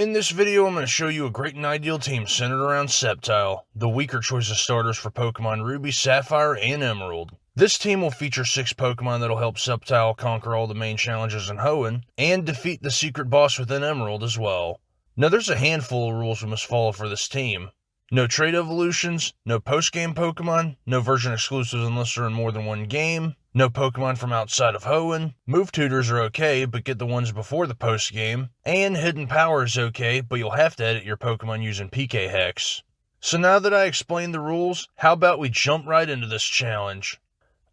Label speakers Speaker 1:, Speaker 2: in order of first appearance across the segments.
Speaker 1: In this video, I'm going to show you a great and ideal team centered around Sceptile, the weaker choice of starters for Pokemon Ruby, Sapphire, and Emerald. This team will feature 6 Pokemon that'll help Sceptile conquer all the main challenges in Hoenn, and defeat the secret boss within Emerald as well. Now there's a handful of rules we must follow for this team. No trade evolutions, no post-game Pokemon, no version exclusives unless they're in more than one game, no Pokemon from outside of Hoenn, move tutors are okay, but get the ones before the post-game, and hidden power is okay, but you'll have to edit your Pokemon using PK Hex. So now that I explained the rules, how about we jump right into this challenge?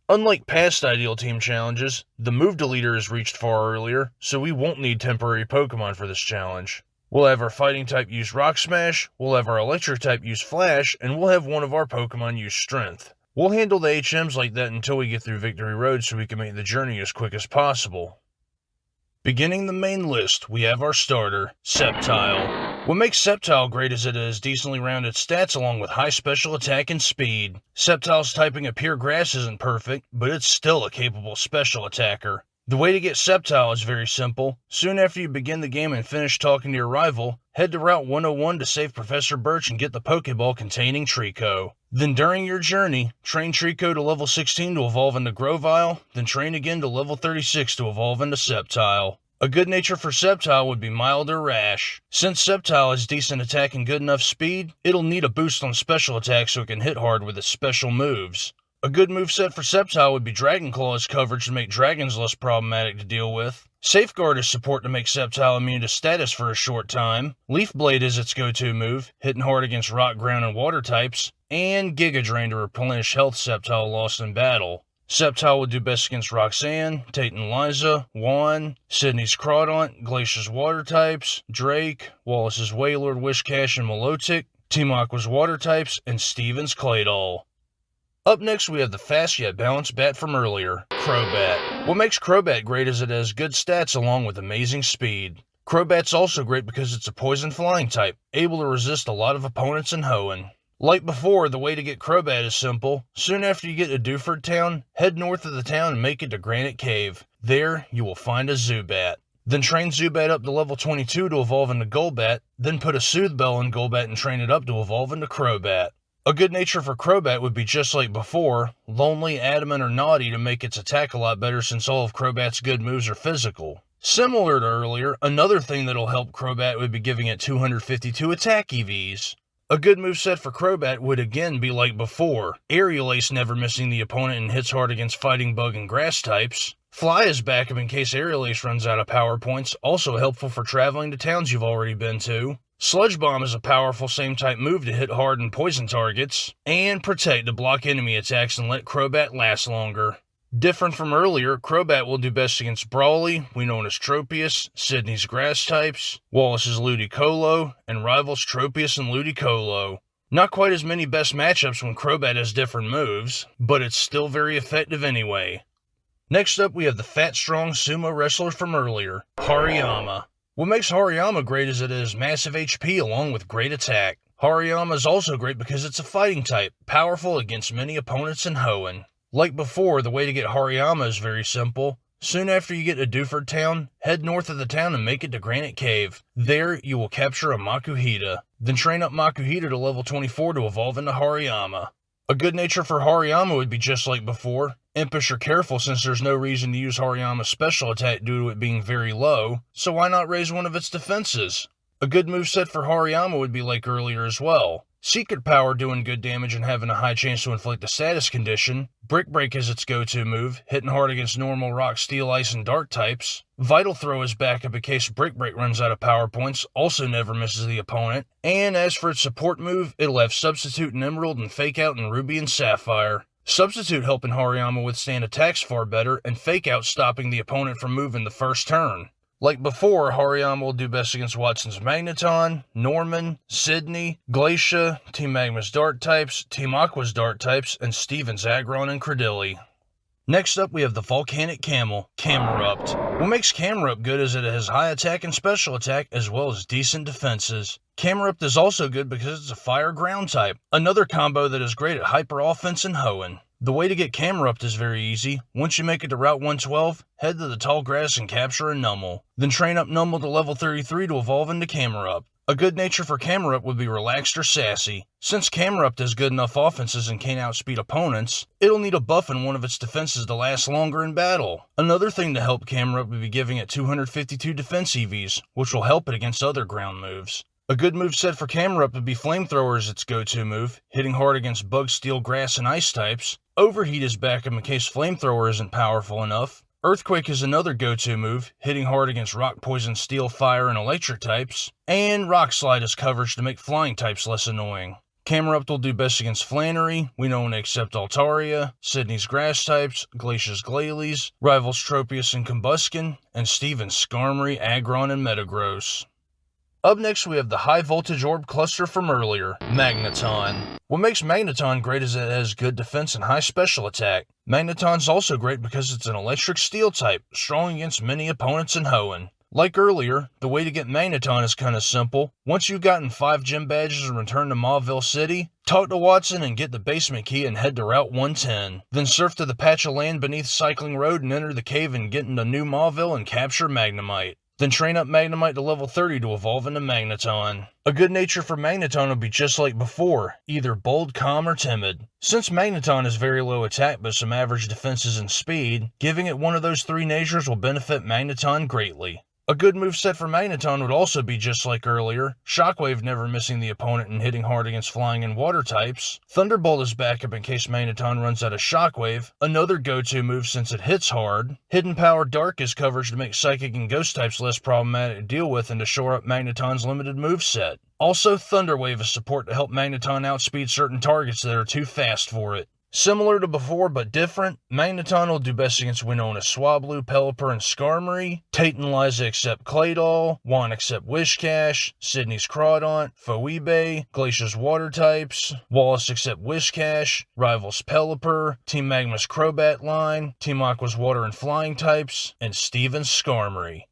Speaker 1: Unlike past Ideal Team challenges, the move deleter is reached far earlier, so we won't need temporary Pokemon for this challenge. We'll have our Fighting type use Rock Smash, we'll have our Electric type use Flash, and we'll have one of our Pokemon use Strength. We'll handle the HMs like that until we get through Victory Road so we can make the journey as quick as possible. Beginning the main list, we have our starter, Sceptile. What makes Sceptile great is that it has decently rounded stats along with high special attack and speed. Sceptile's typing of pure grass isn't perfect, but it's still a capable special attacker. The way to get Sceptile is very simple. Soon after you begin the game and finish talking to your rival, head to Route 101 to save Professor Birch and get the Pokeball containing Trico. Then during your journey, train Trico to level 16 to evolve into Grovyle, then train again to level 36 to evolve into Sceptile. A good nature for Sceptile would be mild or rash. Since Sceptile has decent attack and good enough speed, it'll need a boost on special attack so it can hit hard with its special moves. A good moveset for Sceptile would be Dragon Claw's coverage to make dragons less problematic to deal with. Safeguard is support to make Sceptile immune to status for a short time. Leaf Blade is its go-to move, hitting hard against rock, ground, and water types. And Giga Drain to replenish health Sceptile lost in battle. Sceptile would do best against Roxanne, Tate and Liza, Juan, Sydney's Crawdaunt, Glacia's water types, Drake, Wallace's Wailord, Wishcash, and Milotic, Team Aqua's water types, and Steven's Claydol. Up next, we have the fast yet balanced bat from earlier, Crobat. What makes Crobat great is it has good stats along with amazing speed. Crobat's also great because it's a poison flying type, able to resist a lot of opponents in Hoenn. Like before, the way to get Crobat is simple. Soon after you get to Dewford Town, head north of the town and make it to Granite Cave. There, you will find a Zubat. Then train Zubat up to level 22 to evolve into Golbat, then put a Soothe Bell in Golbat and train it up to evolve into Crobat. A good nature for Crobat would be just like before, lonely, adamant, or naughty to make its attack a lot better since all of Crobat's good moves are physical. Similar to earlier, another thing that'll help Crobat would be giving it 252 attack EVs. A good moveset for Crobat would again be like before, Aerial Ace never missing the opponent and hits hard against Fighting Bug and Grass types. Fly is backup in case Aerial Ace runs out of power points, also helpful for traveling to towns you've already been to. Sludge Bomb is a powerful same-type move to hit hard and poison targets, and Protect to block enemy attacks and let Crobat last longer. Different from earlier, Crobat will do best against Brawly, we know as Tropius, Sydney's Grass types, Wallace's Ludicolo, and rivals Tropius and Ludicolo. Not quite as many best matchups when Crobat has different moves, but it's still very effective anyway. Next up, we have the fat, strong sumo wrestler from earlier, Hariyama. What makes Hariyama great is that it has massive HP along with great attack. Hariyama is also great because it's a fighting type, powerful against many opponents in Hoenn. Like before, the way to get Hariyama is very simple. Soon after you get to Dewford Town, head north of the town and make it to Granite Cave. There, you will capture a Makuhita. Then train up Makuhita to level 24 to evolve into Hariyama. A good nature for Hariyama would be just like before, impish or careful since there's no reason to use Hariyama's special attack due to it being very low, so why not raise one of its defenses? A good moveset for Hariyama would be like earlier as well. Secret Power doing good damage and having a high chance to inflict a status condition. Brick Break is its go-to move, hitting hard against normal rock, steel, ice, and dark types. Vital Throw is backup in case Brick Break runs out of power points, also never misses the opponent. And as for its support move, it'll have Substitute in Emerald and Fake Out in Ruby and Sapphire. Substitute helping Hariyama withstand attacks far better, and Fake Out stopping the opponent from moving the first turn. Like before, Hariyama will do best against Watson's Magneton, Norman, Sydney, Glacia, Team Magma's Dart types, Team Aqua's Dart types, and Steven's Aggron and Credilli. Next up, we have the Volcanic Camel, Cameraup. What makes Cameraup good is that it has high attack and special attack, as well as decent defenses. Cameraup is also good because it's a fire ground type, another combo that is great at hyper offense and Hoenn. The way to get Cameraup is very easy. Once you make it to Route 112, head to the tall grass and capture a Numel. Then train up Numel to level 33 to evolve into Cameraup. A good nature for Cameraup would be relaxed or sassy. Since Cameraup does good enough offenses and can't outspeed opponents, it'll need a buff in one of its defenses to last longer in battle. Another thing to help Cameraup would be giving it 252 defense EVs, which will help it against other ground moves. A good move set for Cameraup would be Flamethrower as its go-to move, hitting hard against Bug, Steel, Grass, and Ice types. Overheat is backup in case Flamethrower isn't powerful enough. Earthquake is another go-to move, hitting hard against Rock, Poison, Steel, Fire, and Electric types. And Rock Slide is coverage to make flying types less annoying. Cameraup will do best against Flannery, Hoenn except Altaria, Sydney's Grass types, Glacia's Glalie, Rivals Tropius and Combuskin, and Steven's Skarmory, Aggron, and Metagross. Up next, we have the High Voltage Orb Cluster from earlier, Magneton. What makes Magneton great is that it has good defense and high special attack. Magneton's also great because it's an Electric Steel type, strong against many opponents in Hoenn. Like earlier, the way to get Magneton is kinda simple. Once you've gotten 5 gym badges and return to Mauville City, talk to Watson and get the basement key and head to Route 110. Then surf to the patch of land beneath Cycling Road and enter the cave and get into New Mauville and capture Magnemite. Then train up Magnemite to level 30 to evolve into Magneton. A good nature for Magneton will be just like before, either bold, calm, or timid. Since Magneton has very low attack but some average defenses and speed, giving it one of those 3 natures will benefit Magneton greatly. A good moveset for Magneton would also be just like earlier, Shockwave never missing the opponent and hitting hard against flying and water types. Thunderbolt is backup in case Magneton runs out of Shockwave, another go-to move since it hits hard. Hidden Power Dark is coverage to make Psychic and Ghost types less problematic to deal with and to shore up Magneton's limited moveset. Also, Thunderwave is support to help Magneton outspeed certain targets that are too fast for it. Similar to before but different, Magneton will do best against Winona Swablu, Pelipper, and Skarmory, Tate and Liza except Claydol, Juan except Wishcash, Sydney's Crawdaunt, Phoebe, Glacia's Water types, Wallace except Wishcash, Rivals Pelipper, Team Magma's Crobat line, Team Aqua's Water and Flying types, and Steven's Skarmory.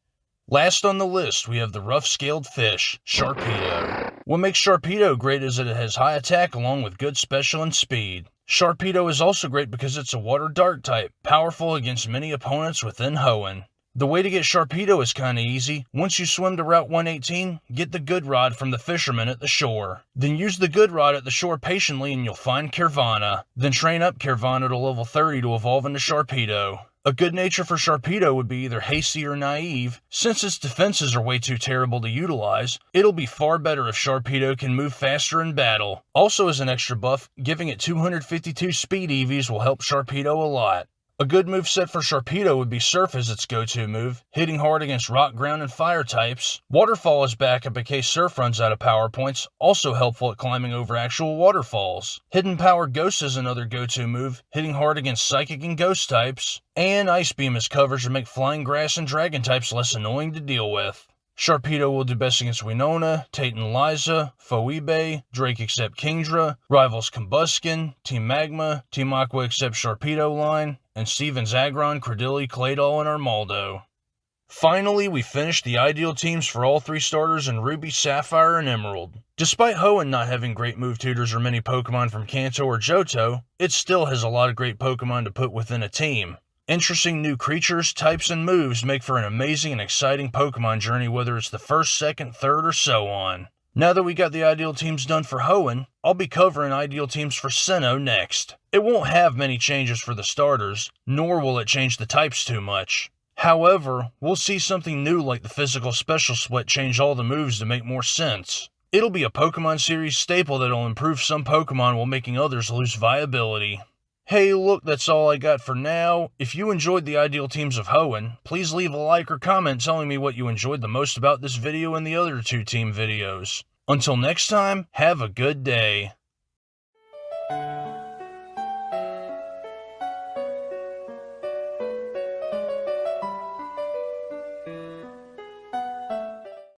Speaker 1: Last on the list, we have the rough-scaled fish, Sharpedo. What makes Sharpedo great is that it has high attack along with good special and speed. Sharpedo is also great because it's a water dark type, powerful against many opponents within Hoenn. The way to get Sharpedo is kinda easy. Once you swim to Route 118, get the good rod from the fisherman at the shore. Then use the good rod at the shore patiently and you'll find Carvanha. Then train up Carvanha to level 30 to evolve into Sharpedo. A good nature for Sharpedo would be either hasty or naive. Since its defenses are way too terrible to utilize, it'll be far better if Sharpedo can move faster in battle. Also as an extra buff, giving it 252 speed EVs will help Sharpedo a lot. A good moveset for Sharpedo would be Surf as its go-to move, hitting hard against Rock, Ground, and Fire types. Waterfall is backup in case Surf runs out of power points, also helpful at climbing over actual waterfalls. Hidden Power Ghost is another go-to move, hitting hard against Psychic and Ghost types. And Ice Beam is coverage to make Flying Grass and Dragon types less annoying to deal with. Sharpedo will do best against Winona, Tate and Liza, Phoebe, Drake except Kingdra, Rivals Combuskin, Team Magma, Team Aqua except Sharpedo line, and Steven's Aggron, Credilli, Claydol, and Armaldo. Finally, we finished the ideal teams for all 3 starters in Ruby, Sapphire, and Emerald. Despite Hoenn not having great move tutors or many Pokemon from Kanto or Johto, it still has a lot of great Pokemon to put within a team. Interesting new creatures, types, and moves make for an amazing and exciting Pokemon journey whether it's the first, second, third, or so on. Now that we got the ideal teams done for Hoenn, I'll be covering ideal teams for Sinnoh next. It won't have many changes for the starters, nor will it change the types too much. However, we'll see something new like the physical special split change all the moves to make more sense. It'll be a Pokemon series staple that'll improve some Pokemon while making others lose viability. Hey look, that's all I got for now. If you enjoyed the ideal teams of Hoenn, please leave a like or comment telling me what you enjoyed the most about this video and the other 2 team videos. Until next time, have a good day.